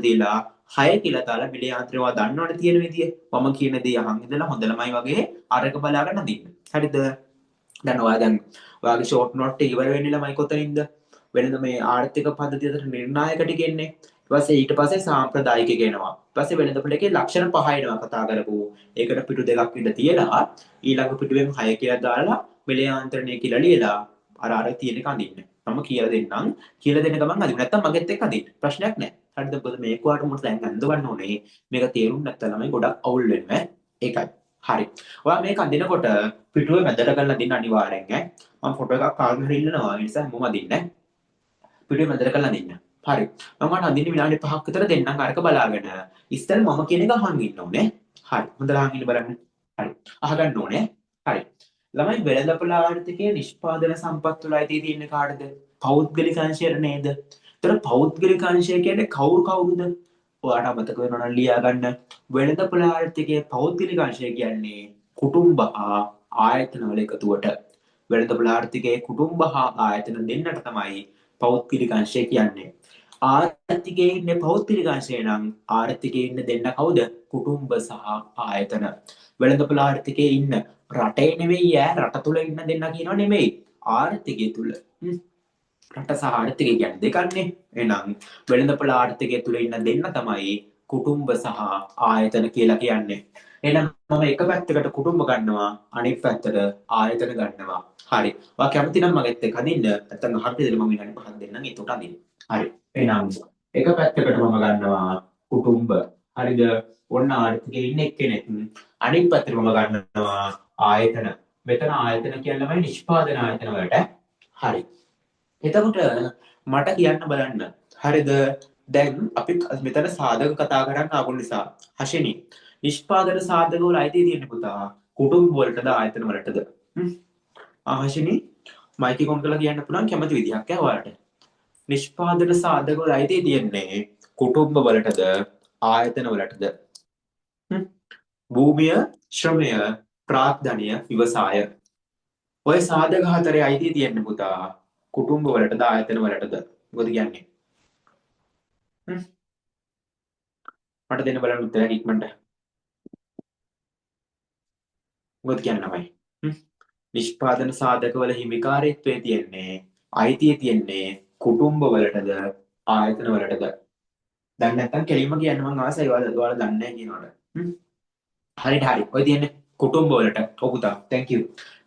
දීලා 6 කියලා දාලා මිලේ යාන්ත්‍රයවා දන්නවනේ තියෙන විදිය. මම කියන දේ අහන් ඉඳලා හොඳ ළමයි වගේ අරක බලාගෙන අඳින්න. හරිද? දැන් ඔයාගේ ෂෝට් නෝට් එක ඉවර වෙන්නේ ළමයි කොතනින්ද? වෙනද මේ ආර්ථික පද්ධතිය අතර නිර්ණායක ටික එන්නේ. ඊට පස්සේ සාම්ප්‍රදායික ගෙනවා. ඊට පස්සේ වෙළඳ පොලේ ලක්ෂණ 5 එනවා කතා කරපු. ඒකට පිටු දෙකක් විතර තියලා ඊළඟ පිටුවෙන් 6 කියලා දාලා මිලේ යාන්ත්‍රණය කියලා ලියලා අර තියෙන එක අඳින්න. මම කියලා දෙන්නම්. කියලා දෙන්න ගමන් අදින්න. නැත්තම් මගෙත් එක්ක අදින්න. ප්‍රශ්නයක් නැහැ. හරිද? මොකද මේක වාට මොකද දැන් අඳවන්න ඕනේ. මේක තේරුම් නැත්නම් ළමයි ගොඩක් අවුල් වෙනවා. ඒකයි. හරි. ඔයා මේක අඳිනකොට පිටුවේ මැදට කරලා අදින්න අනිවාර්යෙන් ඈ. මම ෆොටෝ එකක් කාගෙන හරි ඉල්ලනවා. ඒ නිසා හැමෝම අදින්න. පිටුවේ මැදට කරලා අදින්න. හරි. මම මට අදින්න විනාඩි 5ක් විතර දෙන්නම් අරක බලාගෙන. ඉස්සෙල් මම කියන එක අහන් ඉන්න ඕනේ. හරි. හොඳට අහන් ඉන්න බලන්න. හරි. අහගන්න ඕනේ. හරි. ළමයි වෙළඳපොළ ආර්ථිකයේ නිෂ්පාදන සම්පත් වල අයිති තියෙන්නේ කාටද? පෞද්ගලික අංශයට නේද? ඒතර පෞද්ගලික අංශය කියන්නේ කවුරුද? ඔයාට මතක වෙනවා නම් ලියා ගන්න. වෙළඳපොළ ආර්ථිකයේ පෞද්ගලික අංශය කියන්නේ කුටුම්බ හා ආයතන වල එකතුවට. වෙළඳපොළ ආර්ථිකයේ කුටුම්බ හා ආයතන දෙන්නට තමයි පෞද්ගලික අංශය කියන්නේ. ආර්ථිකයේ ඉන්නේ පෞද්ගලික අංශය නම් ආර්ථිකයේ ඉන්න දෙන්න කවුද? කුටුම්බ සහ ආයතන. වෙළඳපොළ ආර්ථිකයේ ඉන්න රටේ නෙවෙයි රට තුල ඉන්න දෙන්න කියනවා නෙමෙයි. ආර්ථිකය තුල. රට සහ ආර්ථිකය කියන්නේ දෙකන්නේ. එහෙනම් වෙළඳපොළ ආර්ථිකය තුල ඉන්න දෙන්න තමයි කුටුම්බ සහ ආයතන කියලා කියන්නේ. එහෙනම් මම එක පැත්තකට කුටුම්බ ගන්නවා අනිත් පැත්තට ආයතන ගන්නවා. හරි. ඔයා කැමති නම් මගෙත් එක්ක අදින්න. නැත්නම් අහන්න දෙන්න මම විනාඩි 5ක් දෙන්නම් ඒකට අදින්න. හරි. එහෙනම් එක පැත්තකට මම ගන්නවා කුටුම්බ. හරිද? ඔන්න ආර්ථිකයේ ඉන්න එක්කෙනෙක්. අනිත් පැත්තට මම ගන්නවා ආයතන. මෙතන ආයතන කියන්නේ නිෂ්පාදන ආයතන වලට. හරි. එතකොට මට කියන්න බලන්න. හරිද? දැන් අපි මෙතන සාධක කතා කරන්න ආපු නිසා හෂිනි නිෂ්පාදන සාධක වල අයිතිය තියෙන පුතා කුටුම්බ වලටද ආයතන වලටද? හෂිනි මයික් එක ඔන් කරලා කියන්න පුළුවන් කැමති විදිහක් ඔයාලට. නිෂ්පාදන සාධක වල අයිතිය තියෙන්නේ කුටුම්බ වලටද ආයතන වලටද? භූමිය, ශ්‍රමය, ප්‍රාග්ධනය, ව්‍යවසාය. ඔය සාධක හතරේ අයිතිය තියෙන්නේ පුතා කුටුම්බ වලටද ආයතන වලටද? මොකද කියන්නේ? මට දෙන්න බලන්න උත්තරයක් ඉක්මනට. මොකද කියන්නේ ළමයි? නිෂ්පාදන සාධකවල හිමිකාරීත්වයේ තියෙන්නේ අයිතිය තියෙන්නේ කුටුම්බ වලටද ආයතන වලටද? දැන් නැත්තම් කෙලින්ම කියන්න මම ආසයි ඔයාලා දන්නේ නැහැ කියනවට. හරි. ඔය තියෙන්නේ කුටුම්බ වලට. ඔව් පුතා. thank you.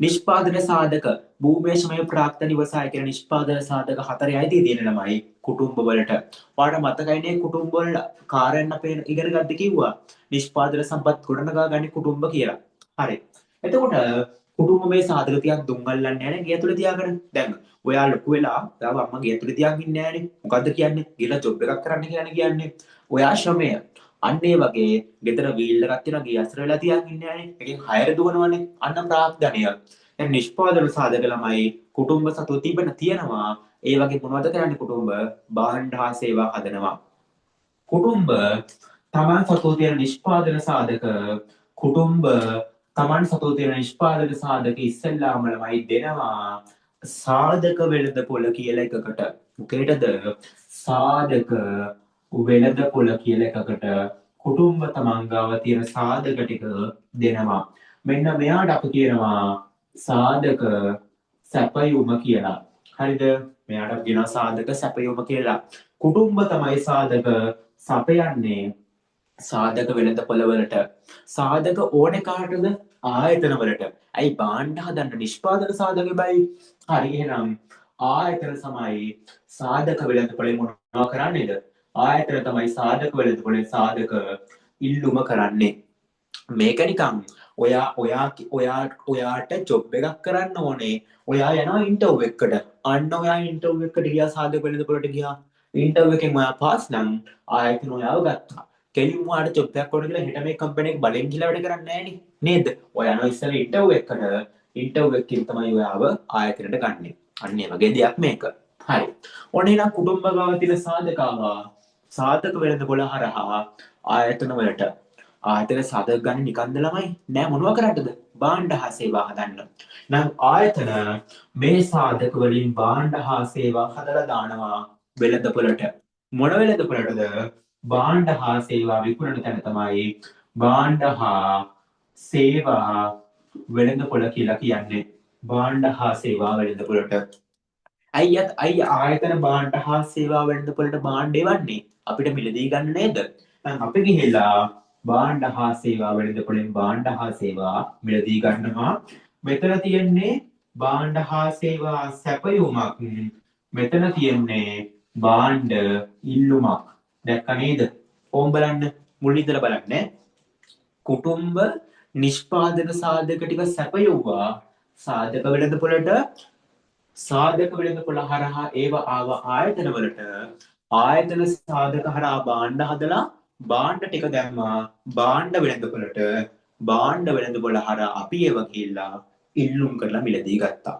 නිෂ්පාදන සාධක භූමියේ ශ්‍රමය ප්‍රාග්ධන ඉවසාය කියන නිෂ්පාදන සාධක හතරේ අයිතිය තියෙන ළමයි කුටුම්බ වලට. ඔයාලට මතකයිනේ කුටුම්බ වල කාර්යයන් අපේ ඉගෙන ගන්න කිව්වා. නිෂ්පාදන සම්පත් ගොඩනගා ගන්න කුටුම්බ කියලා. හරි. එතකොට කුටුම්බ මේ සාධක ටිකක් දුම්ගල්ලන්නේ නැහැ ගේ ඇතුලේ තියාගෙන. දැන් ඔයා ලොකු වෙලා තාම අම්මා ගේ ඇතුලේ තියාගෙන ඉන්නේ නැහනේ. මොකද්ද කියන්නේ? ගිහලා ජොබ් එකක් කරන්න කියන්නේ. ඔයා ශ්‍රමය අන්න ඒ වගේ ගෙදර වීල් එකක් තියෙනවා ගේ අසර වෙලා තියාගෙන ඉන්නේ නැහනේ. එකෙන් හයර දුවනවනේ. අන්න ප්‍රාග්ධනය. දැන් නිෂ්පාදන සාධක ළමයි කුටුම්බ සතු තියෙනවා. ඒ වගේ මොනවද කරන්නේ කුටුම්බ? භාණ්ඩ හා සේවා හදනවා. කුටුම්බ තමන් සතු තියෙන නිෂ්පාදන සාධක කුටුම්බ තමන් සතු තියෙන නිෂ්පාදන සාධක ඉස්සෙල්ලාම ළමයි දෙනවා සාධක වෙළඳපොළ කියලා එකකට. මොකේටද? සාධක වෙළඳපොළ කියලා එකකට කුටුම්බ තමන් ගාව තියෙන සාධක ටික දෙනවා. මෙන්න මෙයාට අපි කියනවා සාධක සැපයුම කියලා. හරිද? මෙයාට අපි කියනවා සාධක සැපයුම කියලා. කුටුම්බ තමයි සාධක සපයන්නේ සාධක වෙළඳපොළ වලට. සාධක ඕනේ කාටද? ආයතන වලට. ඇයි භාණ්ඩ හදන්න නිෂ්පාදන සාධක බයි. හරි එහෙනම් ආයතන තමයි සාධක වෙළඳපොළේ මොනවා කරන්නේද? ආයතන තමයි සාධක වෙළඳපොළේ සාධක ඉල්ලුම කරන්නේ. මේක නිකන් ඔයාට ජොබ් එකක් කරන්න ඕනේ. ඔයා යනවා ඉන්ටර්වයුව එකකට. අන්න ඔයා ඉන්ටර්වයුව එකට ගියා සාධක වෙළඳපොළට ගියා. ඉන්ටර්වයුව එකෙන් ඔයා පාස් නම් ආයතන ඔයාව ගත්තා. කෙලින්ම ඔයාට ජොබ් එකක් ඕන කියලා හෙට මේ කම්පැනි එක බලෙන් ගිහලා වැඩ කරන්නේ නැහැ නේද? ඔයා යනවා ඉස්සෙල්ලා ඉන්ටර්වයුව එකට. ඉන්ටර්වයුව එකකින් තමයි ඔයාව ආයතනයට ගන්නෙ. අන්න ඒ වගේ දෙයක් මේක. හරි. ඔන්න එහෙනම් කුටුම්බ ගාව තියෙන සාධක වෙළඳපොළ හරහා ආයතන වලට ආයතන සාධක ගන්න නිකන්ද ළමයි නෑ මොනවා කරන්නද? භාණ්ඩ හා සේවා හදන්න. නම් ආයතන මේ සාධක වලින් භාණ්ඩ හා සේවා හදලා දානවා වෙළඳපොළට. මොන වෙළඳපොළටද? භාණ්ඩ හා සේවා විකුණන තැන තමයි භාණ්ඩ හා සේවා වෙළඳපොළ කියලා කියන්නේ. භාණ්ඩ හා සේවා වෙළඳපොළට අයි ආයතන භාණ්ඩ හා සේවා වෙළඳපොළට භාණ්ඩ එවන්නේ අපිට මිලදී ගන්න නේද? දැන් අපි ගිහිල්ලා භාණ්ඩ හා සේවා වෙළඳපොළෙන් භාණ්ඩ හා සේවා මිලදී ගන්නවා. මෙතන තියෙන්නේ භාණ්ඩ හා සේවා සැපයුමක්. මෙතන තියෙන්නේ භාණ්ඩ ඉල්ලුමක්. දැක්ක නේද? ඕම් බලන්න මුලින් ඉඳලා බලන්න. කුටුම්බ නිෂ්පාදන සාධක ටික සැපයුවා සාධක වෙළඳපොළට සාධක වෙළඳපොළ හරහා ඒව ආව ආයතනවලට ආයතන සාධක හරහා භාණ්ඩ හදලා භාණ්ඩ ටික දැම්මා භාණ්ඩ වෙළඳපොළට භාණ්ඩ වෙළඳපොළ හරහා අපි ඒව ගිහිල්ලා ඉල්ලුම් කරලා මිලදී ගත්තා.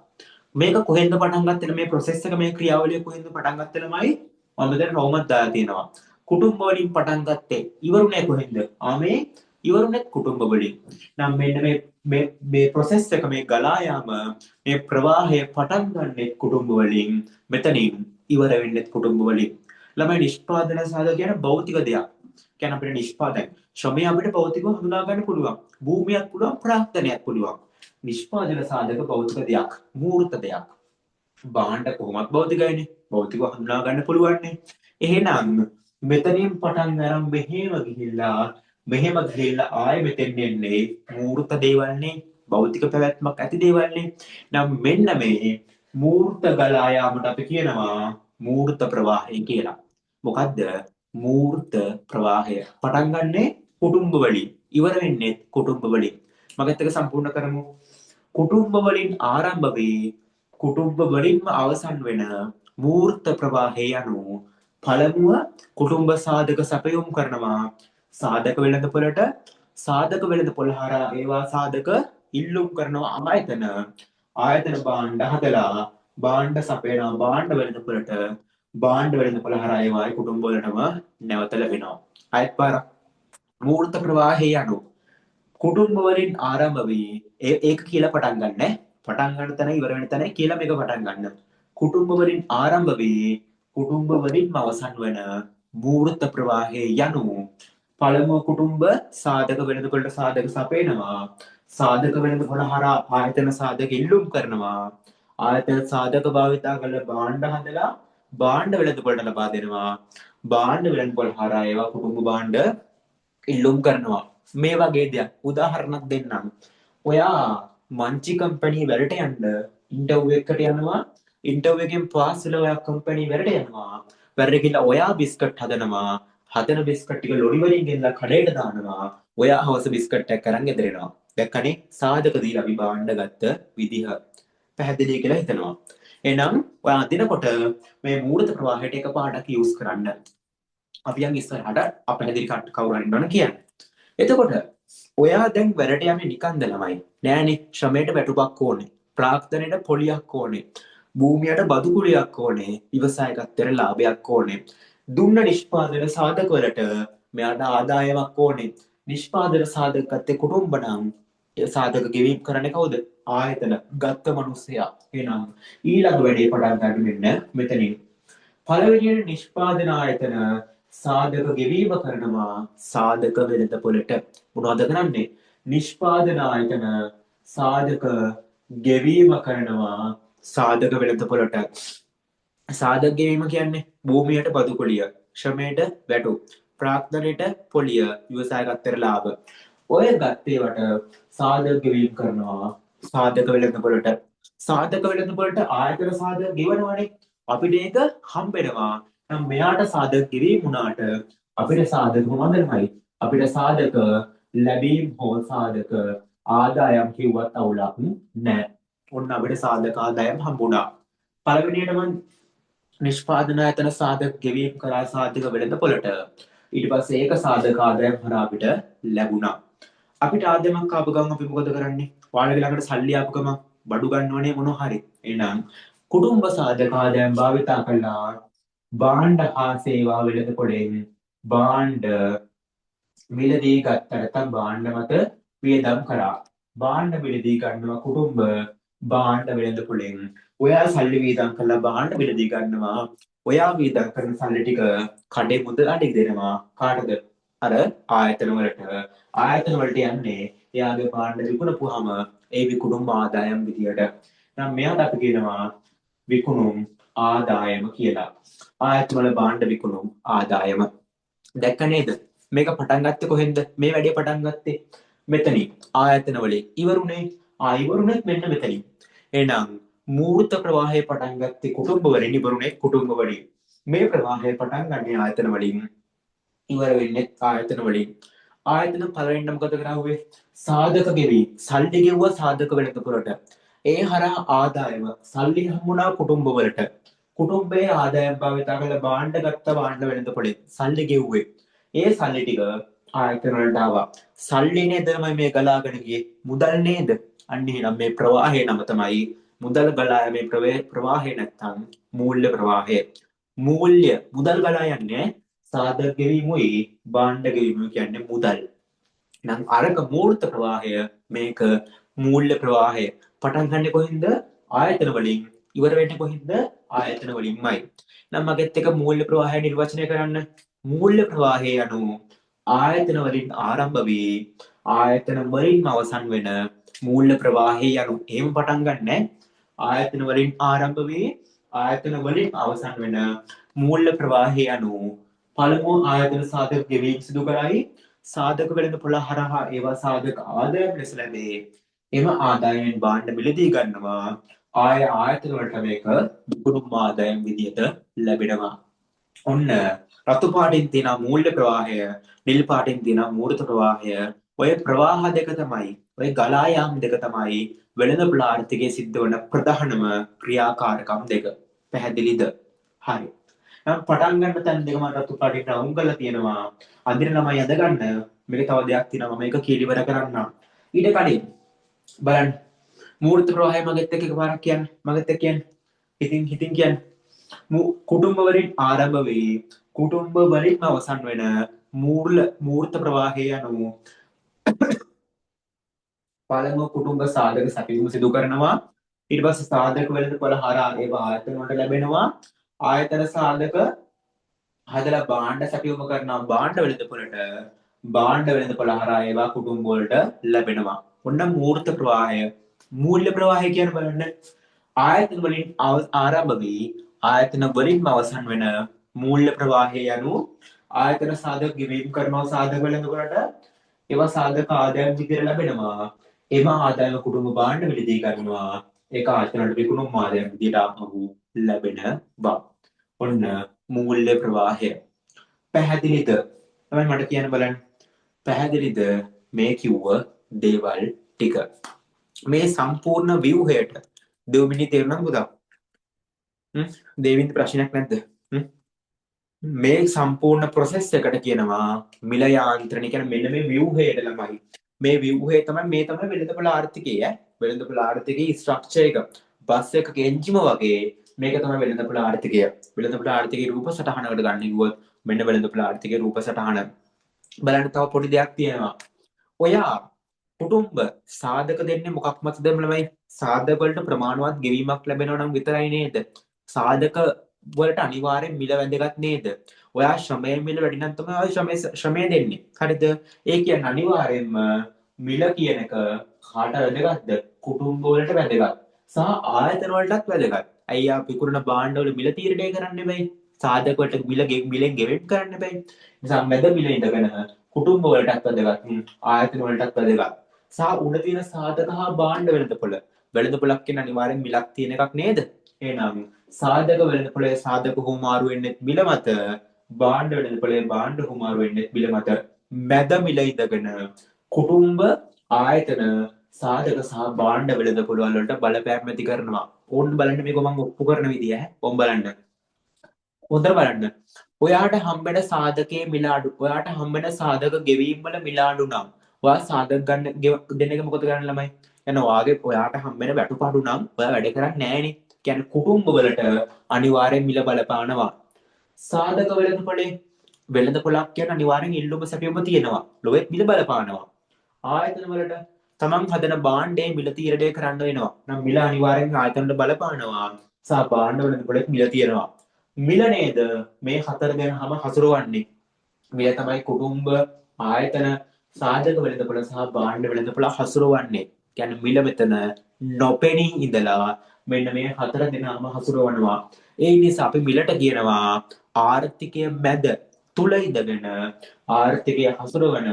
මේක කොහෙන්ද පටන් ගත්තේ මේ ප්‍රොසෙස් එක මේ ක්‍රියාවලිය කොහෙන්ද පටන් ගත්තලමයි මම දැන් රෝමත් දාලා තියෙනවා. කුටුම්බ වලින් පටන් ගත්තේ ඉවරුනේ කොහෙන්ද? මේ ඉවරුනේ කුටුම්බ වලින්. නම් මෙන්න මේ ප්‍රොසෙස් එක මේ ගලා යාම මේ ප්‍රවාහය පටන් ගන්නෙ කුටුම්බ වලින් මෙතනින් ඉවර වෙන්නේ කුටුම්බ වලින්. ළමයි නිෂ්පාදන සාධක කියන භෞතික දෙයක්. කියන අපිට නිෂ්පාදන ශ්‍රමය අපිට භෞතිකව හඳුනා ගන්න පුළුවන්. භූමියක් පුළුවන් ප්‍රාක්තනයක් පුළුවන්. නිෂ්පාදන සාධක භෞතික දෙයක්, මූර්ත දෙයක්. භාණ්ඩ කොහොමත් භෞතිකයිනේ. භෞතිකව හඳුනා ගන්න පුළුවන්නේ. එහෙනම් මෙතනින් පටන් ගන්න මෙහෙම ගිහිල්ලා ආයෙ මෙතෙන් එන්නේ මූර්ත දේවල්නේ. භෞතික පැවැත්මක් ඇති දේවල්නේ. නම් මෙන්න මේ මූර්ත ගලා යාමට අපි කියනවා මූර්ත ප්‍රවාහය කියලා. මොකද්ද? මූර්ත ප්‍රවාහය. පටන් ගන්නෙ කුටුම්බ වලින්, ඉවර වෙන්නේ කුටුම්බ වලින්. මගත් එක සම්පූර්ණ කරමු. කුටුම්බ වලින් ආරම්භ වේ කුටුම්බ වලින්ම අවසන් වෙන මූර්ත ප්‍රවාහය යනු පළමුව කුටුම්බ සාධක සැපයුම් කරනවා සාධක වෙළඳපොළට සාධක වෙළඳපොළ හරහා ඒවා සාධක ඉල්ලුම් කරනවා ආයතන භාණ්ඩ හදලා භාණ්ඩ සපයනවා භාණ්ඩ වෙළඳපොළට භාණ්ඩ වෙළඳපොළ හරහා ඒවා කුටුම්බ වලටම නැවත ලැබෙනවා. අයත් පාරක් මූර්ත ප්‍රවාහය යනු කුටුම්බ වලින් ආරම්භ වී ඒක කියලා පටන් ගන්න. පටන් ගන්න තැන ඉවර වෙන තැන කියලා මේක පටන් ගන්න. කුටුම්බ වලින් ආරම්භ වී කුටුම්බ වලින්ම අවසන් වන මූර්ත ප්‍රවාහය යනු පළමුව කුටුම්බ සාධක වෙළඳපොළට සාධක සපයනවා. සාධක වෙළඳපොළ හරහා ආයතන සාධක ඉල්ලුම් කරනවා. ආයතන සාධක භාවිතා කරලා භාණ්ඩ හදලා භාණ්ඩ වෙළඳපොළට ලබා දෙනවා. භාණ්ඩ වෙළඳපොළ හරහා ඒවා කුටුම්බ භාණ්ඩ ඉල්ලුම් කරනවා. මේ වගේ දෙයක් උදාහරණයක් දෙන්නම්. ඔයා මංචි කම්පැනි වලට යන්න ඉන්ටර්විව් එකකට යනවා. ඉන්ටර්විව් එකෙන් පාස් වෙලා ඔයා කම්පැනි වලට යනවා. වැඩට ගිහලා ඔයා බිස්කට් හදනවා. හදන බිස්කට් ටික ලොරි වලින් ගෙනලා කඩේට දානවා. ඔයා හවස බිස්කට් එකක් අරන් ගෙදර එනවා. දැක්කනේ සාධක දීලා අපි භාණ්ඩ ගත්ත විදිහ. පැහැදිලි කියලා හිතනවා. එහෙනම් ඔයා අදිනකොට මේ මූලික ප්‍රවාහයට එක පාඩක් යූස් කරන්න. අපි යන් ඉස්සරහට අපහැදිලි කවුරු හරි ඉන්නවනේ කියන්නේ. එතකොට ඔයා දැන් වැඩට යන්නේ නිකන්ද ළමයි. නෑනේ ශ්‍රමයට වැටුපක් ඕනේ. ප්‍රාක්තනයට පොලියක් ඕනේ. භූමියට බදු කුලියක් ඕනේ. ව්‍යවසායකත්වයට ලාභයක් ඕනේ. දුන්න නිෂ්පාදන සාධකවලට මෙයාට ආදායමක් ඕනේ. නිෂ්පාදන සාධක ගත්තේ කුටුම්බ නම් ඒ සාධක ගෙවීම කරන්නේ කවුද? ආයතන ගත්ත මිනිස්සයා. එහෙනම් ඊළඟ වැඩේ පටන් ගන්න මෙතනින්. පළවෙනියට නිෂ්පාදන ආයතන සාධක ගෙවීම කරනවා සාධක වෙළඳපොළට. මොනවද කරන්නේ? නිෂ්පාදන ආයතන සාධක ගෙවීම කරනවා සාධක වෙළඳපොළට. සාධක ගෙවීම කියන්නේ භූමියට බදු කොලිය, ශ්‍රමයට වැටු, ප්‍රාක්තනයට පොලිය, ව්‍යවසායකත්වයට ලාභ. ඔය ගත්තේවට සාධක ගෙවීම කරනවා සාධක වෙළඳපොළට. සාධක වෙළඳපොළට ආයතන සාධක ගෙවනවානේ. අපිට ඒක හම්බෙනවා. නම් මෙයාට සාධක ගෙවීම වුණාට අපිට සාධක මොනවදමයි? අපිට සාධක ලැබීම් හෝ සාධක ආදායම් කිව්වත් අවුලක් නැහැ. ඔන්න අපිට සාධක ආදායම් හම්බුණා. පළවෙනියටම නිෂ්පාදන ආයතන සාධක ගෙවීම කරා සාධක වෙළඳපොළට. ඊට පස්සේ ඒක සාධක ආදායම් හරහා අපිට ලැබුණා. අපිට ආදායමක් ආපු ගමන් අපි මොකද කරන්නේ? ඔයාලගේ ළඟට සල්ලි ආපු ගමන් බඩු ගන්නවනේ මොනවා හරි. එහෙනම් කුටුම්බ සාධක ආදායම් භාවිතා කළා භාණ්ඩ හා සේවා වෙළඳපොළෙන් භාණ්ඩ මිලදී ගත්ත නැත්නම් භාණ්ඩ මත වියදම් කරා. භාණ්ඩ මිලදී ගන්නවා කුටුම්බ භාණ්ඩ වෙළඳපොළෙන්. ඔයා සල්ලි වීදම් කරලා භාණ්ඩ මිලදී ගන්නවා. ඔයා වීදම් කරන සල්ලි ටික කඩේ මුදලාලිට දෙනවා. කාටද? අර ආයතන වලට. ආයතන වලට යන්නේ එයාගේ භාණ්ඩ විකුණපුවාම ඒ විකුණුම් ආදායම් විදියට. නම් මෙයාට අපි කියනවා විකුණුම් ආදායම කියලා. ආයතන වල භාණ්ඩ විකුණුම් ආදායම. දැක්ක නේද? මේක පටන් ගත්තේ කොහෙන්ද? මේ වැඩේ පටන් ගත්තේ මෙතනින්. ආයතන වලින් ඉවරුනේ. ඉවරුනේත් මෙන්න මෙතනින්. එහෙනම් මූර්ත ප්‍රවාහය පටන් ගත්තේ කුටුම්බ වලින්, ඉවරුනේ කුටුම්බ වලින්. මේ ප්‍රවාහය පටන් ගන්නේ ආයතන වලින්, ඉවර වෙන්නේ ආයතන වලින්. ආයතන පළවෙනිට මොකද කරාවේ? සාධක ගෙවීම. සල්ලි ගෙවුවා සාධක වෙළඳපොළට. ඒ හරහා ආදායම සල්ලි හම්බුණා කුටුම්බ වලට. කුටුම්බයේ ආදායම් භාවිතා කරලා භාණ්ඩ ගත්ත භාණ්ඩ වෙළඳපොළේ සල්ලි ගෙව්වේ. ඒ සල්ලි ටික ආයතන වලට ආවා. සල්ලි නේද මේ ගලාගෙන ගියේ? මුදල් නේද? අන්න එහෙනම් මේ ප්‍රවාහය නම තමයි මුදල් ගලා යෑමේ ප්‍රවාහය නැත්තම් මූල්‍ය ප්‍රවාහය. මූල්‍ය මුදල් ගලා යන්නේ සාධක ගෙවීමුයි භාණ්ඩ ගෙවීම කියන්නේ මුදල්. නම් අරක මූර්ත ප්‍රවාහය, මේක මූල්‍ය ප්‍රවාහය. පටන් ගන්නෙ කොහෙන්ද? ආයතන වලින්. ඉවර වෙන්නේ කොහෙන්ද? ආයතන වලින්මයි. නම් මගෙත් එක මූල්‍ය ප්‍රවාහය නිර්වචනය කරන්න. මූල්‍ය ප්‍රවාහය අනුව ආයතන වලින් ආරම්භ වී ආයතන වලින්ම අවසන් වෙන මූල්‍ය ප්‍රවාහය අනුව එහෙම පටන් ගන්න. ආයතන වලින් ආරම්භ වී ආයතන වලින් අවසන් වෙන මූල්‍ය ප්‍රවාහය අනුව පළමුව ආයතන සාධක ගෙවීම සිදු කරයි. සාධක වෙළඳපොළ හරහා ඒවා සාධක ආදායම් ලෙස ලැබේ. එම ආදායයෙන් භාණ්ඩ මිලදී ගන්නවා. ආයතන වලට මේක විකුණුම් ආදායම් විදියට ලැබෙනවා. ඔන්න රතු පාටින් තියෙන මූල්‍ය ප්‍රවාහය, නිල් පාටින් තියෙන මූර්ත ප්‍රවාහය. ඔය ප්‍රවාහ දෙක තමයි, ඔය ගලා යාම් දෙක තමයි වෙළඳපොළ ආර්ථිකයේ සිද්ධ වන ප්‍රධානම ක්‍රියාකාරකම් දෙක. පැහැදිලිද? හරි. නම් පටන් ගන්න තැන් දෙක මම රතු පාටින් රවුම් කරලා තියෙනවා. අඳින ළමයි අඳ ගන්න. මේක තව දෙයක් තියෙනවා, මම මේක කියලා ඉවර කරන්න. ඊට කලින් බලන්න මූර්ත ප්‍රවාහය මගෙත් එක්ක එකපාරක් කියන්න. මගෙත් එක්ක කියන්න. හිතින් කියන්න. කුටුම්බ වලින් ආරම්භ වේ කුටුම්බ වලින්ම අවසන් වෙන මූර්ත ප්‍රවාහය අනුව පළමුව කුටුම්බ සාධක සැපයීම සිදු කරනවා. ඊට පස්සේ සාධක වෙළඳපොළ හරහා ඒවා ආයතන වලට ලැබෙනවා. ආයතන සාධක හදලා භාණ්ඩ සැපයීම කරනවා භාණ්ඩ වෙළඳපොළට. භාණ්ඩ වෙළඳපොළ හරහා ඒවා කුටුම්බ වලට ලැබෙනවා. ඔන්න මූර්ත ප්‍රවාහය. මූල්‍ය ප්‍රවාහය කියන බලන්න. ආයතන වලින් ආරම්භ වී ආයතන වලින්ම අවසන් වෙන මූල්‍ය ප්‍රවාහය අනුව ආයතන සාධක ගෙවීම කරනවා සාධක වෙළඳපොළට. ඒවා සාධක ආදායම් විදිහට ලැබෙනවා. එම ආදායම කුටුම්බ භාණ්ඩ මිලදී ගන්නවා. ඒක ආයතන වලට විකුණුම් ආදායම් විදිහට ආපහු ලැබෙනවා. ඔන්න මූල්‍ය ප්‍රවාහය. පැහැදිලිද? තමයි මට කියන්න බලන්න. පැහැදිලිද මේ කිව්ව දේවල් ටික? මේ සම්පූර්ණ ව්‍යුහයට දෙවමිනි තේරුණාද පුතා? දෙවින්ද ප්‍රශ්නයක් නැද්ද? මේ සම්පූර්ණ ප්‍රොසෙස් එකට කියනවා මිල යාන්ත්‍රණය. කියන්නේ මෙන්න මේ ව්‍යුහයට ළමයි. මේ ව්‍යුහය තමයි මේ තමයි වෙළඳපොළ ආර්ථිකය. වෙළඳපොළ ආර්ථිකයේ ස්ට්‍රක්චර් එක. බස් එකක එන්ජිම වගේ මේක තමයි වෙළඳපොළ ආර්ථිකය. වෙළඳපොළ ආර්ථිකයේ රූප සටහනකට ගන්න කිව්වොත් මෙන්න වෙළඳපොළ ආර්ථිකයේ රූප සටහන. බලන්න තව පොඩි දෙයක් තියෙනවා. ඔයා කුටුම්බ සාධක දෙන්නේ මොකක් මතද ළමයි? සාධක වලට ප්‍රමාණවත් ගෙවීමක් ලැබෙනවා නම් විතරයි නේද? සාධක වලට අනිවාර්යෙන් මිල වැදගත් නේද? ඔයා ශ්‍රමය මිල වැඩි නම් තමයි ඔයා ශ්‍රමය දෙන්නේ. හරිද? ඒ කියන්නේ අනිවාර්යෙන්ම මිල කියන එක කාට වැදගත්ද? කුටුම්බ වලට වැදගත්. සහ ආයතන වලටත් වැදගත්. ඇයි ආ විකුණන භාණ්ඩ වල මිල තීරණය කරන්න බෑ. සාධක වලට මිලෙන් ගෙවෙන්න කරන්න බෑ. නිසා මැද මිල ඉඳගෙන කුටුම්බ වලටත් වැදගත්. ආයතන වලටත් වැදගත්. සහ උඩ තියෙන සාධක හා භාණ්ඩ වෙළඳපොළක් කියන අනිවාර්යෙන් මිලක් තියෙන එකක් නේද? එහෙනම් සාධක වෙළඳපොළේ සාධක හුමාරු වෙන්නේ මිල මත, භාණ්ඩ වෙළඳපොළේ භාණ්ඩ හුමාරු වෙන්නේ මිල මත. මැද මිල ඉඳගෙන කුටුම්බ ආයතන සාධක සහ භාණ්ඩ වෙළඳපොළ වලට බලපෑම් ඇති කරනවා. ඕන්න බලන්න මේක මම ඔප්පු කරන විදිය ඕම් බලන්න. හොඳට බලන්න. ඔයාට හම්බෙන සාධකයේ මිල අඩු, ඔයාට හම්බෙන සාධක ගෙවීම් වල මිල අඩු නම් ඔයා සාධක ගන්න දෙන එක මොකද කරන්න ළමයි? එන ඔයාගේ ඔයාට හම්බෙන වැටුපඩු නම් ඔයා වැඩ කරන්නේ නෑනේ. කියන්නේ කුටුම්බ වලට අනිවාර්යෙන් මිල බලපානවා. සාධක වෙළඳපොළක් කියන අනිවාර්යෙන් ඉල්ලුම සැපයුම තියෙනවා. ලොවෙත් මිල බලපානවා. ආයතන වලට තමන් හදන භාණ්ඩේ මිල තීරණය කරන්න වෙනවා. නම් මිල අනිවාර්යෙන් ආයතනවල බලපානවා. සහ භාණ්ඩවල පොළේ මිල තියෙනවා. මිල නේද මේ හතර දෙනාම හසුරවන්නේ. මිල තමයි කුටුම්බ ආයතන සාධක වෙළඳපොළ සහ භාණ්ඩ වෙළඳපොළ හසුරවන්නේ. කියන්නේ මිල මෙතන නොපෙනී ඉඳලා මෙන්න මේ හතර දෙනාම හසුරවනවා. ඒ නිසා අපි මිලට කියනවා ආර්ථිකය මැද තුල ඉඳගෙන ආර්ථිකය හසුරවන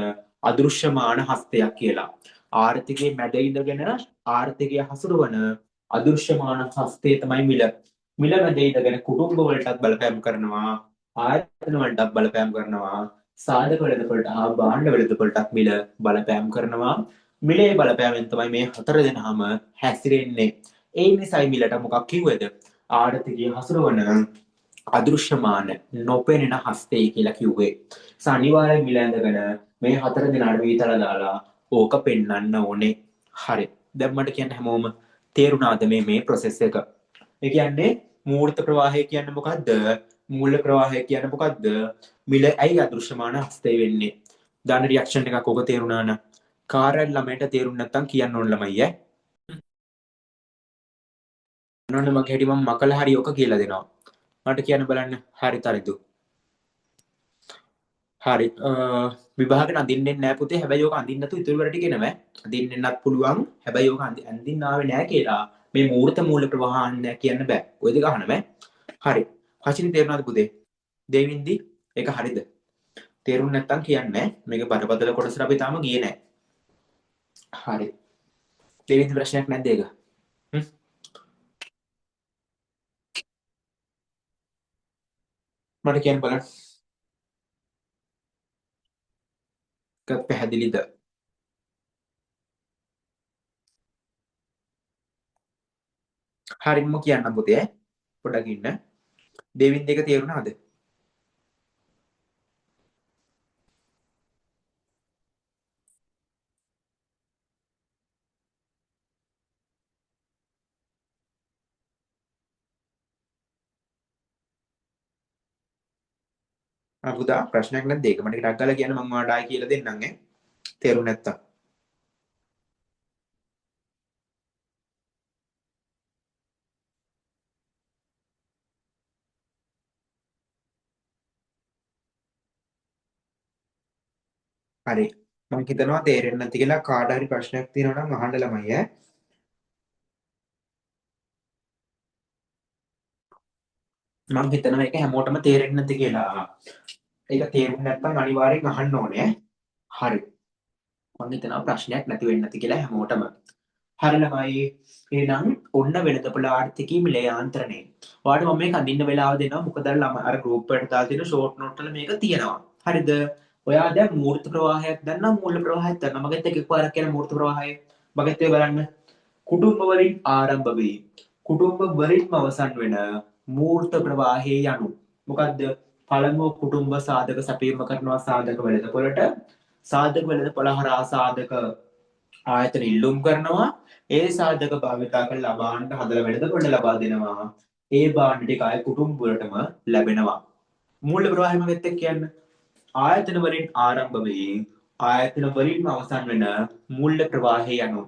අදෘශ්‍යමාන හස්තයක් කියලා. ආර්ථිකයේ මැද ඉඳගෙන ආර්ථිකය හසුරවන අදෘශ්‍යමාන හස්තය තමයි මිල. මිල මැද ඉඳගෙන කුටුම්බ වලටත් බලපෑම් කරනවා, ආයතන වලටත් බලපෑම් කරනවා, සාධක වෙළඳපොළට හා භාණ්ඩ වෙළඳපොළටත් මිල බලපෑම් කරනවා. මිලේ බලපෑමෙන් තමයි මේ හතර දෙනාම හැසිරෙන්නේ. ඒ නිසායි මිලට මොකක් කිව්වද? ආර්ථිකය හසුරවන අදෘශ්‍යමාන නොපෙනෙන හස්තය කියලා කිව්වේ. අනිවාර්යෙන් මිල ඇඳගෙන මේ හතර දෙනාට වීතල දාලා ඕක පෙන්වන්න ඕනේ. හරි. දැන් මට කියන්න හැමෝම තේරුණාද මේ ප්‍රොසෙස් එක? ඒ කියන්නේ මූර්ත ප්‍රවාහය කියන්නේ මොකද්ද? මූල ප්‍රවාහය කියන්නේ මොකද්ද? මිල ඇයි අදෘශ්‍යමාන හස්තය වෙන්නේ? දාන රියැක්ෂන් එකක් ඕක තේරුණා නම් කාර්යයන් ළමයට තේරුම් නැත්තම් කියන්න ඕන ළමයි ඈ. මොනවද මගේ හැටි මම මකලා හරි ඕක කියලා දෙනවා. මට කියන්න බලන්න. හරි තරිදු. හරි විභාගට අඳින්නෙ නෑ පුතේ. හැබැයි ඕක අඳින්න නැතු ඉතුරු වලට ගෙනවෑ. අඳින්නෙන්නත් පුළුවන්. හැබැයි ඕක අඳින්න ආවේ නෑ කියලා මේ මූර්ත මූල ප්‍රවාහ අහන්න කියන්න බෑ. ඔය දෙක අහන්න බෑ. හරි. හසිනි තේරුණාද පුතේ? දෙවින්දි ඒක හරිද? තේරුම් නැත්තම් කියන්නේ මේක බරපතල කොටසට අපි තාම ගියේ නෑ. හරි. දෙවින්දි ප්‍රශ්නයක් නැද්ද ඒක? මට කියන්න බලන්න. පැහැදිලිද? හරිම කියන්නම් පුතේ. පොඩ්ඩක් ඉන්න. දෙවින්දි එක තේරුණාද? පුතා ප්‍රශ්නයක් නැද්ද ඒක? මට ටිකක් ගාලා කියන්න මම ඔයාලට ආයි කියලා දෙන්නම් ඈ. තේරුම් නැත්තම්. හරි. මම හිතනවා තේරෙන්නේ නැති කියලා කාට හරි ප්‍රශ්නයක් තියෙනවා නම් අහන්න ළමයි ඈ. මම හිතනවා ඒක හැමෝටම තේරෙන්නේ නැති කියලා. ඒක තේරුම් නැත්නම් අනිවාර්යෙන් අහන්න ඕනේ. හරි. මම හිතනවා ප්‍රශ්නයක් නැති වෙන්නේ නැති කියලා හැමෝටම. හරි ළමයි. එහෙනම් ඔන්න වෙළඳපොළ ආර්ථිකයේ මිල යාන්ත්‍රණය. ඔයාලට මම මේක අඳින්න වෙලාව දෙනවා. මොකද අර ගෲප් එකට දාලා තියෙන ෂෝට් නෝට් වල මේක තියෙනවා. හරිද? ඔයා දැන් මූර්ත ප්‍රවාහයක් දන්නා මූල ප්‍රවාහයක් දන්නා. මගෙත් එකපාරක් කියන මූර්ත ප්‍රවාහය. මගෙත් ඒ බලන්න. කුටුම්බ වලින් ආරම්භ වේ. කුටුම්බ වලින්ම අවසන් වෙන මූර්ත ප්‍රවාහයේ යනු. මොකද්ද? පළමුව කුටුම්බ සාධක සැපීම කරනවා සාධක වෙළඳපොළට. සාධක වෙළඳපොළ හරහා සාධක ආයතන ඉල්ලුම් කරනවා. ඒ සාධක භාවිතා කරලා භාණ්ඩ හදලා වෙළඳපොළට ලබා දෙනවා. ඒ භාණ්ඩ ටික ආය කුටුම්බ වලටම ලැබෙනවා. මූල ප්‍රවාහයම වෙත් එක්ක කියන්න. ආයතන වලින් ආරම්භ වේ. ආයතන වලින්ම අවසන් වෙන මූල්‍ය ප්‍රවාහය යනු.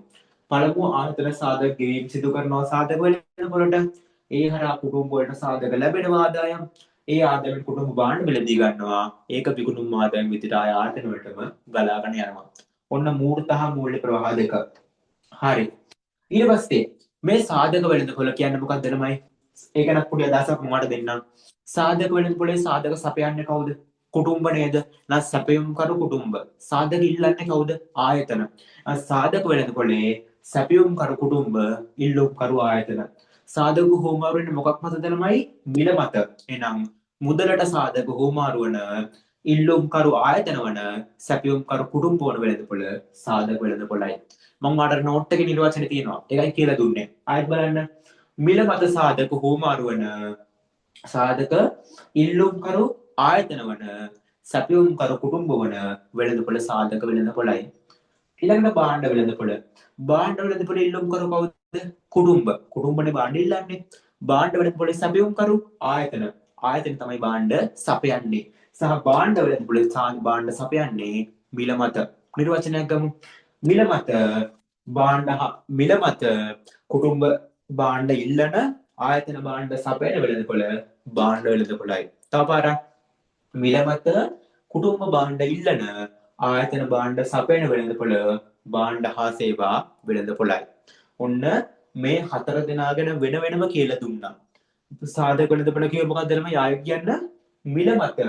පළමුව ආයතන සාධක ගෙවීම් සිදු කරනවා සාධක වෙළඳපොළට. ඒ හරහා කුටුම්බ වලට සාධක ලැබෙනවා ආදායම්. ඒ ආදායම කුටුම්බ භාණ්ඩ මිලදී ගන්නවා. ඒක විකුණුම් ආදායම් විදිහට ආය ආයතන වලටම ගලාගෙන යනවා. ඔන්න මූර්ත හා මූල්‍ය ප්‍රවාහ දෙක. හරි. ඊට පස්සේ මේ සාධක වෙළඳපොළ කියන්නේ මොකක්ද ළමයි? ඒක නක් පොඩි අදහසක් මට දෙන්නම්. සාධක වෙළඳපොළේ සාධක සපයන්නේ කවුද? කුටුම්බ නේද? නැත් සැපයුම් කරු කුටුම්බ. සාධක ඉල්ලන්නේ කවුද? ආයතන. සාධක වෙළඳපොළේ සැපයුම් කරු කුටුම්බ, ඉල්ලුම් කරු ආයතන. සාධක හෝමාරු වෙන්නේ මොකක් මතද ළමයි? මිල මත. එනම් මුදලට සාධක හෝමාරු වන ඉල්ලුම් කරු ආයතන වන සැපයුම් කරු කුටුම්බ වන වෙළඳපොළ සාධක වෙළඳපොළයි. මම ඔයාලට නෝට් එකේ නිර්වචනය තියෙනවා. ඒකයි කියලා දුන්නේ. ආයෙත් බලන්න. මිල මත සාධක හෝමාරු වන සාධක ඉල්ලුම් කරු ආයතන වන සැපයුම් කරු කුටුම්බ වන වෙළඳපොළ සාධක වෙළඳපොළයි. ඊළඟට භාණ්ඩ වෙළඳපොළ. භාණ්ඩ වෙළඳපොළ ඉල්ලුම් කරු කවුද? කුටුම්බ. කුටුම්බනේ භාණ්ඩ ඉල්ලන්නේ. භාණ්ඩ වෙළඳපොළේ සැපයුම් කරු ආයතන. ආයතන තමයි භාණ්ඩ සපයන්නේ. සහ භාණ්ඩ වෙළඳපොළේ භාණ්ඩ සපයන්නේ මිල මත. නිර්වචනයක් ගමු. මිල මත භාණ්ඩ මිල මත කුටුම්බ භාණ්ඩ ඉල්ලන ආයතන භාණ්ඩ සපයන වෙළඳපොළ භාණ්ඩ වෙළඳපොළයි. තව පාරක් මිල මත කුටුම්බ භාණ්ඩ ඉල්ලන ආයතන භාණ්ඩ සපයන වෙළඳපොළ භාණ්ඩ හා සේවා වෙළඳපොළයි. ඔන්න මේ හතර දෙනා ගැන වෙන වෙනම කියලා දුන්නා. සාධක වෙළඳපොළ කිව්වේ මොකක්ද ළමයි ආයෙත් කියන්න? මිල මත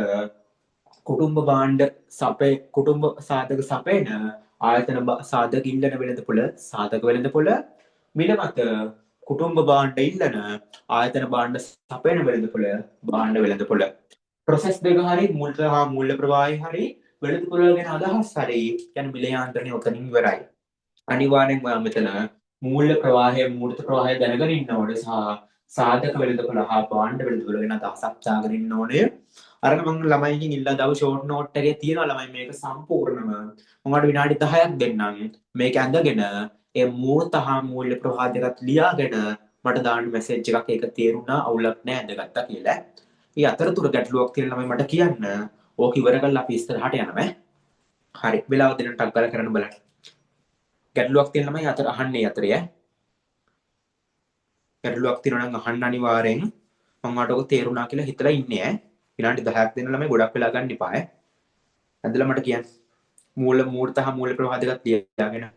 කුටුම්බ භාණ්ඩ කුටුම්බ සාධක සපයන ආයතන සාධක ඉල්ලන වෙළඳපොළ සාධක වෙළඳපොළ මිල මත කුටුම්බ භාණ්ඩ ඉල්ලන ආයතන භාණ්ඩ සපයන වෙළඳපොළ භාණ්ඩ වෙළඳපොළ ප්‍රොසෙස් දෙක හරි මුල්ට හා මූල්‍ය ප්‍රවාහය හරි වෙළඳපොළ ගැන අදහස් හරි කියන්නේ මිල යාන්ත්‍රණය ඔතනින් ඉවරයි. අනිවාර්යෙන්ම ඔයා මෙතන මූල්‍ය ප්‍රවාහය මූර්ත ප්‍රවාහය දැනගෙන ඉන්න ඕනේ සහ සාධක වෙළඳපොළ හා භාණ්ඩ වෙළඳපොළ ගැන අදහසක් දාගෙන ඉන්න ඕනේ. අරක මම ළමයිකින් ඉල්ලා දාව ෂෝට් නෝට් එකේ තියෙනවා ළමයි මේක සම්පූර්ණම මම විනාඩි 10ක් දෙන්නම් මේක ඇඳගෙන ඒ මූර්ත හා මූල්‍ය ප්‍රවාහ දෙකත් ලියාගෙන මට දාන්න මැසේජ් එකක් ඒක තේරුණා අවුලක් නැහැ ඇඳගත්තා කියලා. ඒ අතරතුර ගැටලුවක් තියෙන ළමයි මට කියන්න. ඕක ඉවර කරලා අපි ඉස්සරහට යනවා. හරි වෙලාව දෙන්න ටක් ගාලා කරන්න බලන්න. ගැටලුවක් තියෙන ළමයි අතර අහන්නේ අතරේ ගැටලුවක් තියෙනවා නම් අහන්න අනිවාර්යෙන් මම ඔයාලට ඔක තේරුණා කියලා හිතලා ඉන්නේ විනාඩි 10ක් දෙන්න ළමයි ගොඩක් වෙලා ගන්න එපා ඇඳලා මට කියන්න මූර්ත හා මූල්‍ය ප්‍රවාහ දෙකක් ලියාගෙන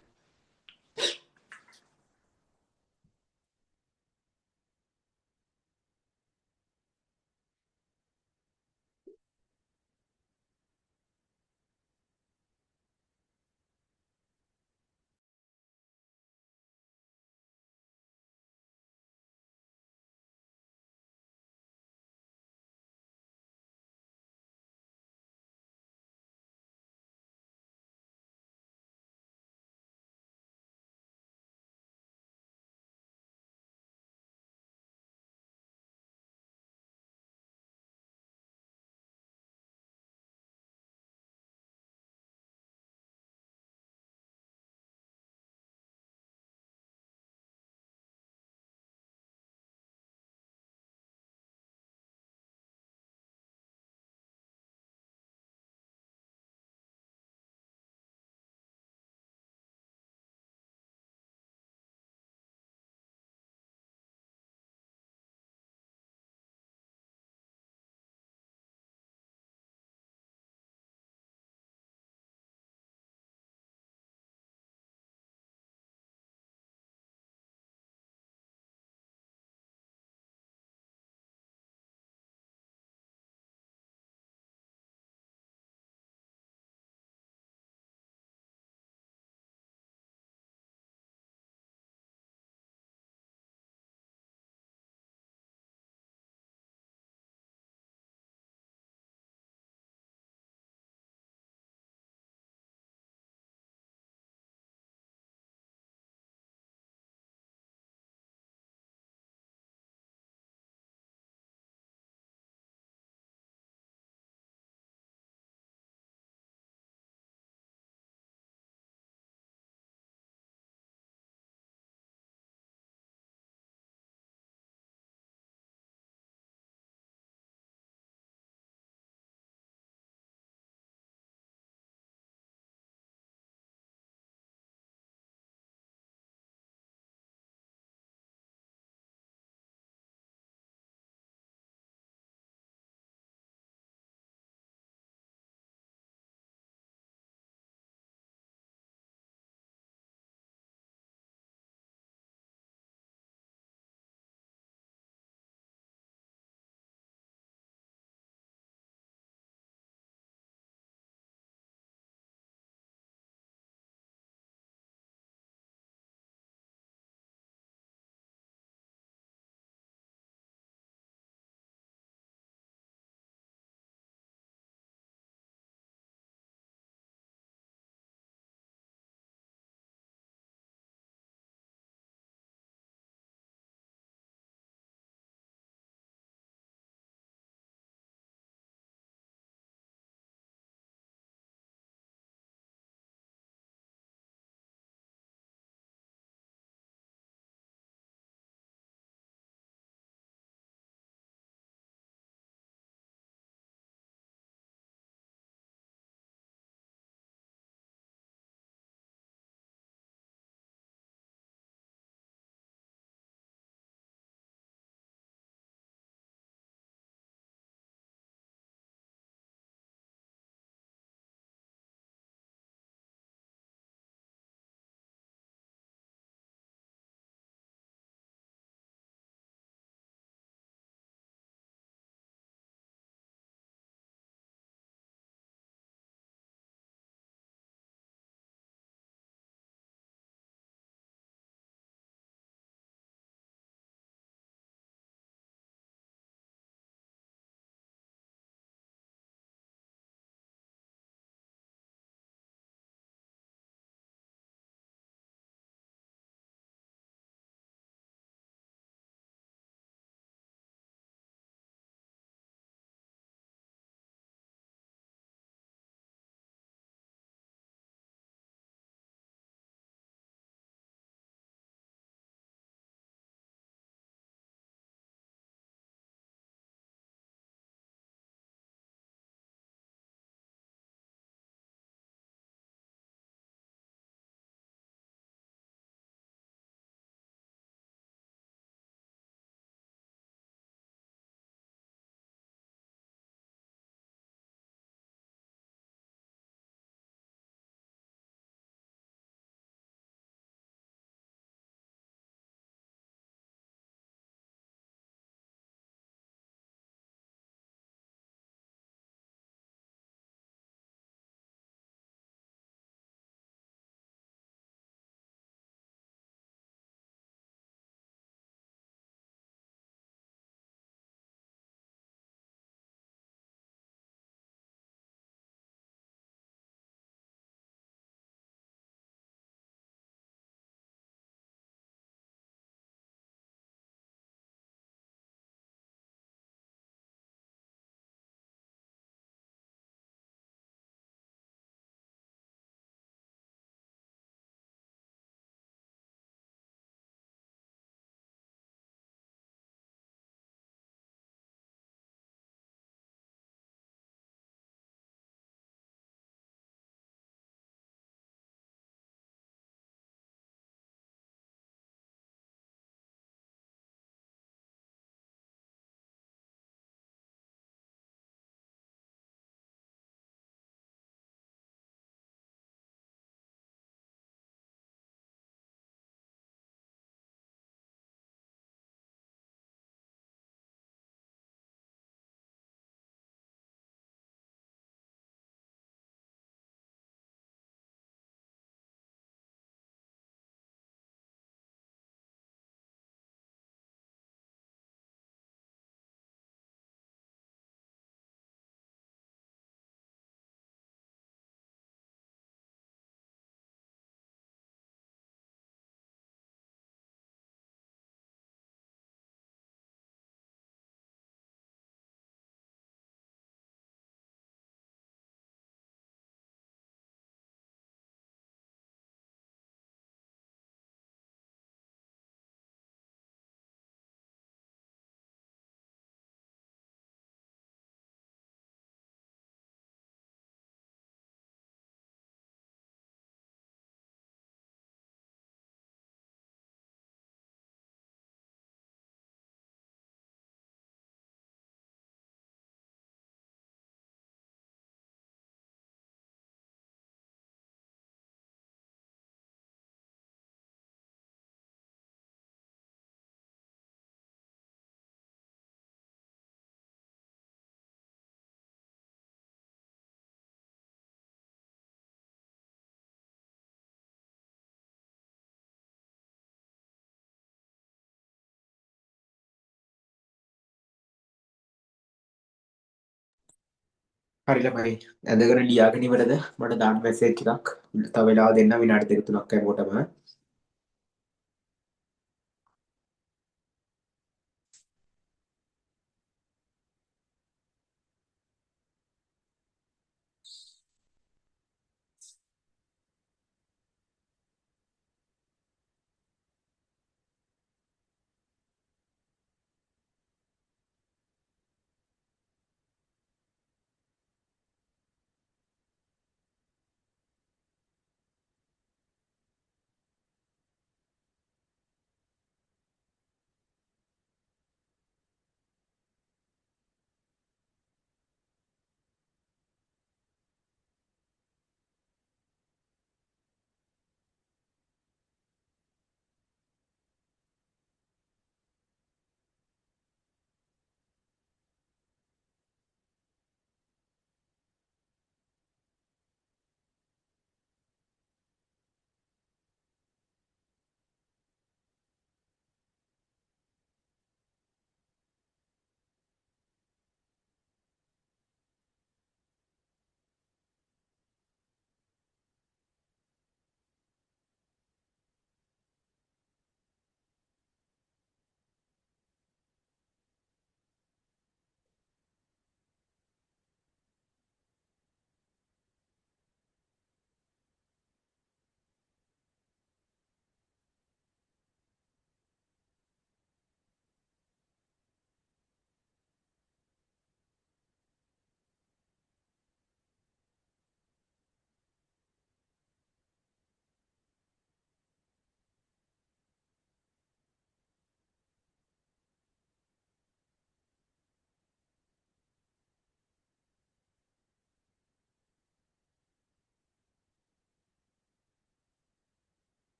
හරි ළමයි ඇඳගෙන ලියාගෙන ඉවරද මට දාන්න මැසේජ් එකක් තව වෙලාව දෙන්න විනාඩි දෙක තුනක් හැමෝටම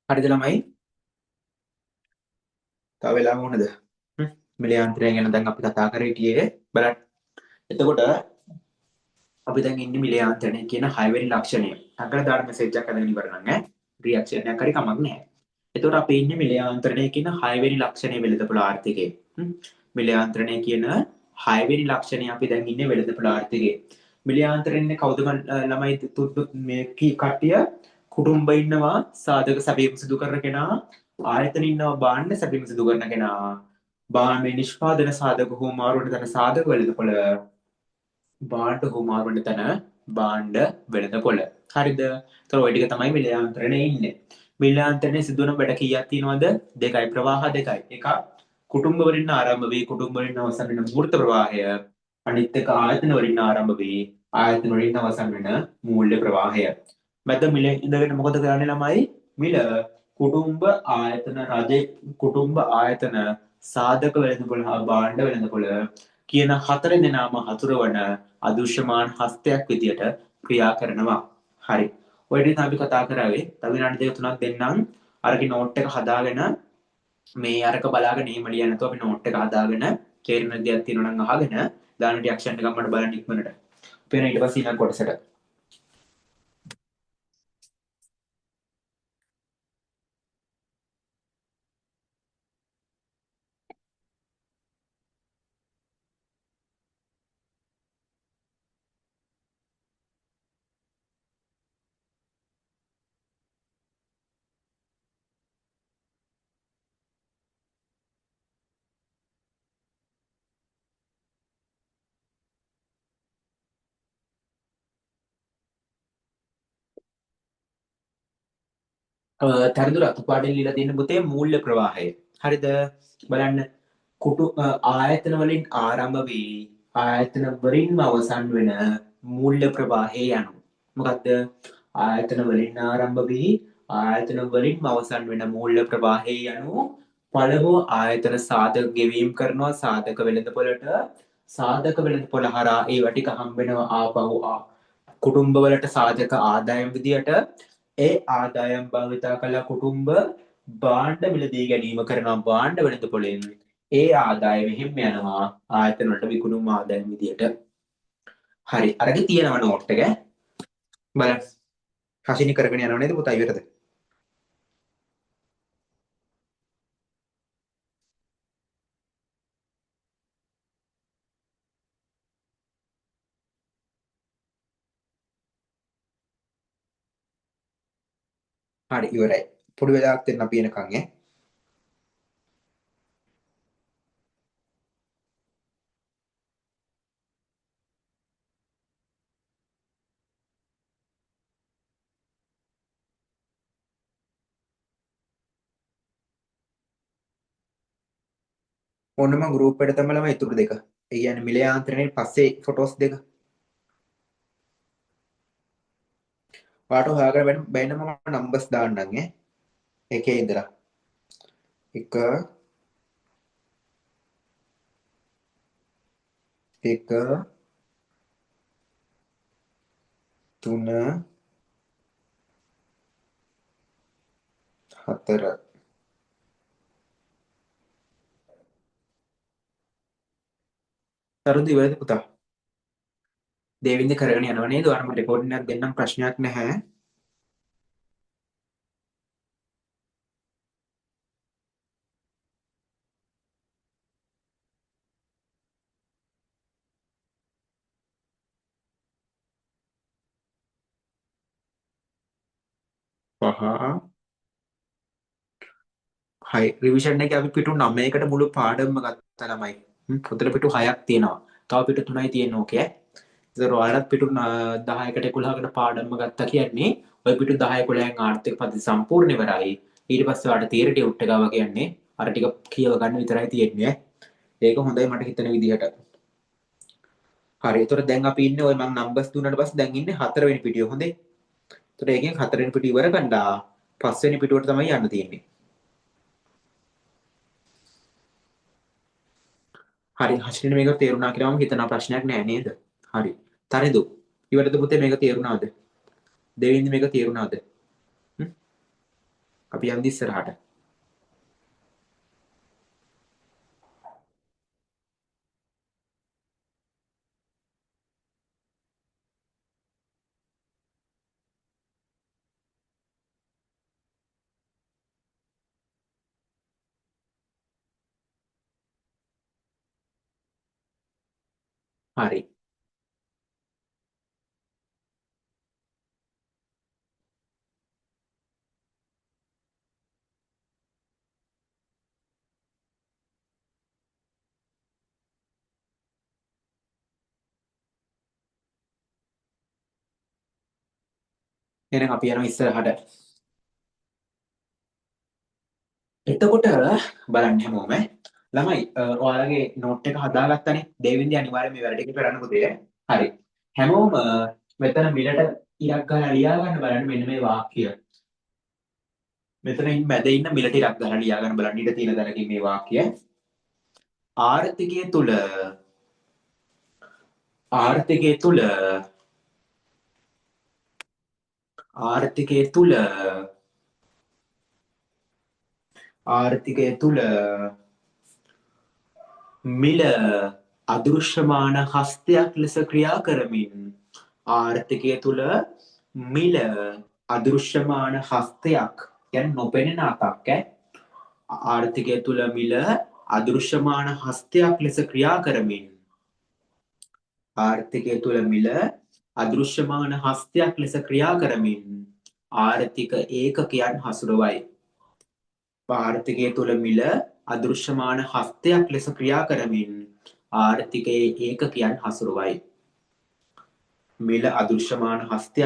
හරිද ළමයි තව වෙලාව මොනද මිලයාන්ත්‍රය ගැන දැන් අපි කතා කරේ හිටියේ බලන්න එතකොට අපි දැන් ඉන්නේ මිලයාන්ත්‍රණය කියන 6 වෙනි ලක්ෂණය. අකල දාන්න මැසේජ් එකක් අදගෙන ඉවර නම් ඈ රියැක්ෂන් එකක් හරි කමක් නැහැ. එතකොට අපි ඉන්නේ මිලයාන්ත්‍රණය කියන 6 වෙනි ලක්ෂණය වෙළඳපොළ ආර්ථිකයේ. මිලයාන්ත්‍රණය කියන 6 වෙනි ලක්ෂණය අපි දැන් ඉන්නේ වෙළඳපොළ ආර්ථිකයේ. මිලයාන්ත්‍රණය කවුද ළමයි මේ කට්ටිය කුටුම්බ ඉන්නවා සාධක සැපීම සිදු කරන කෙනා ආයතන ඉන්නවා භාණ්ඩ සැපීම සිදු කරන කෙනා භාණ්ඩ නිෂ්පාදන සාධක හෝ මාරුවට තන සාධක වෙළඳපොළ බාණ්ඩ හුමාරුවන තැන බාණ්ඩ වෙළඳපොළ. හරිද? ඒතර ওই ටික තමයි මිලයාන්ත්‍රණයේ ඉන්නේ. මිලයාන්ත්‍රණයේ සිදුවන වැඩ කීයක් තියෙනවද? දෙකයි ප්‍රවාහ දෙකයි. එකක් කුටුම්බ වලින් ආරම්භ වී කුටුම්බ වලින් අවසන් වෙන මූර්ත ප්‍රවාහය. අනිත් එක ආයතන වලින් ආරම්භ වී ආයතන වලින් අවසන් වෙන මූල්‍ය ප්‍රවාහය. මැද මිල ඉඳගෙන මොකද කරන්නේ ළමයි? මිල කුටුම්බ ආයතන රජේ කුටුම්බ ආයතන සාධක වෙළඳපොළ හා භාණ්ඩ වෙළඳපොළ කියන හතර දෙනාම හතුරවන අදෘශ්‍යමාන හස්තයක් විදියට ක්‍රියා කරනවා. හරි. ඔය ටික අපි කතා කරාවේ. තව විනාඩි දෙක තුනක් දෙන්නම්. අරගේ නෝට් එක හදාගෙන මේ අරක බලාගෙන එහෙම ලියන්න නැතුව අපි නෝට් එක හදාගෙන තේරෙන දෙයක් තියෙනවා නම් අහගෙන දාන රියැක්ෂන් එකක් මට බලන්න ඉක්මනට. අපි ඊට පස්සේ ඊළඟ කොටසට. තැරදු රතු පාටින් ලියලා තියෙන පුතේ මූල්‍ය ප්‍රවාහය. හරිද? බලන්න ආයතන වලින් ආරම්භ වී ආයතන වලින්ම අවසන් වෙන මූල්‍ය ප්‍රවාහය යනු. මොකද්ද? ආයතන වලින් ආරම්භ වී ආයතන වලින්ම අවසන් වෙන මූල්‍ය ප්‍රවාහය යනු පළමුව ආයතන සාධක ගෙවීම් කරනවා සාධක වෙළඳපොළට සාධක වෙළඳපොළ හරහා ඒවා ටික හම්බ වෙනවා ආපහු කුටුම්බවලට සාධක ආදායම් විදියට ඒ ආදායම් භාවිතා කළ කුටුම්බ භාණ්ඩ මිලදී ගැනීම කරනවා භාණ්ඩ වෙළඳපොළෙන් ඒ ආදායම එහෙම යනවා ආයතන වලට විකුණුම් ආදායම් විදියට. හරි අරගෙන තියෙනවා නෝට් එක. බලන්න. හසිනි කරගෙන යනව නේද පුතා ඉවරද? හරි ඉවරයි. පොඩි වෙලාවක් දෙන්න අපි එනකන් ඈ. ඔන්න මම ගෲප් එකට දැම්මලම ඉතුරු දෙක. ඒ කියන්නේ මිල යාන්ත්‍රණයෙන් පස්සේ ෆොටෝස් දෙක. ඔයාලට හොයාගන්න බැන්න මම නම්බර්ස් දාන්නම් ඈ. එකේ ඉඳලා 1 1 3 4 තරුණ ඉවරද පුතා? දේවින්ද කරගෙන යනවා නේද? ඔයාලට මම රෙකෝඩින් එකක් දෙන්නම් ප්‍රශ්නයක් නැහැ. පහ 6 රිවිෂන් එකේ අපි පිටු 9කට මුළු පාඩමම ගත්තා ළමයි. උතර පිටු 6ක් තියෙනවා. තව පිටු 3යි තියෙන්නේ ඕකේ. ඒතර ඔයාලත් පිටු 10කට 11කට පාඩම්ම ගත්තා කියන්නේ ඔය පිටු 10 11න් ආර්ථික පද්ධති සම්පූර්ණ ඉවරයි. ඊට පස්සේ ඔයාලට තියරි ටියුට් එක ගාව කියන්නේ අර ටික කියව ගන්න විතරයි තියෙන්නේ. ඒක හොඳයි මට හිතෙන විදිහට. හරි. ඒතර දැන් අපි ඉන්නේ ඔය මම නම්බර්ස් දුන්නාට පස්සේ දැන් ඉන්නේ 4 වෙනි පිටිය හොඳේ. ඒතර ඒකෙන් 4 වෙනි පිටිය ඉවර කළා 5 වෙනි පිටුවට තමයි යන්න තියෙන්නේ. හරි හසිනට මේක තේරුණා කියලා මම හිතන ප්‍රශ්නයක් නෑ නේද? හරි. තරිදු. ඉවරද පුතේ මේක තේරුණාද? දෙවින්ද මේක තේරුණාද? අපි යන්නේ ඉස්සරහට. හරි. එහෙනම් අපි යනවා ඉස්සරහට. එතකොට බලන්න හැමෝම ළමයි ඔයාලගේ නෝට් එක හදාගත්තනේ. දෙවින්ද අනිවාර්යයෙන් මේ වැඩ ටික කරන්න පුතේ. හරි. හැමෝම මෙතන මිලට ඉරක් ගහලා ලියා ගන්න බලන්න මෙන්න මේ වාක්‍යය. මෙතන මැද ඉන්න මිලට ඉරක් ගහලා ලියා ගන්න බලන්න ඊට තියෙන දැනකින් මේ වාක්‍යය. ආර්ථිකය තුල ආර්ථිකය තුල ආර්ථිකය තුල ආර්ථිකය තුල මිල අදෘශ්‍යමාන හස්තයක් ලෙස ක්‍රියා කරමින් ආර්ථිකය තුල මිල අදෘශ්‍යමාන හස්තයක් කියන්නේ නොපෙනෙන අතක් ආර්ථිකය තුල මිල අදෘශ්‍යමාන හස්තයක් ලෙස ක්‍රියා කරමින් ආර්ථිකය තුල මිල අදෘශ්‍යමාන හස්තයක් ලෙස ක්‍රියා කරමින් ආර්ථික ඒකකයන් හසුරවයි. ආර්ථිකය තුල මිල අදෘශ්‍යමාන හස්තයක් ලෙස ක්‍රියා කරමින් ආර්ථිකයේ ඒකකයන් හසුරුවයි. මිල අදෘශ්‍යමාන හස්තයක්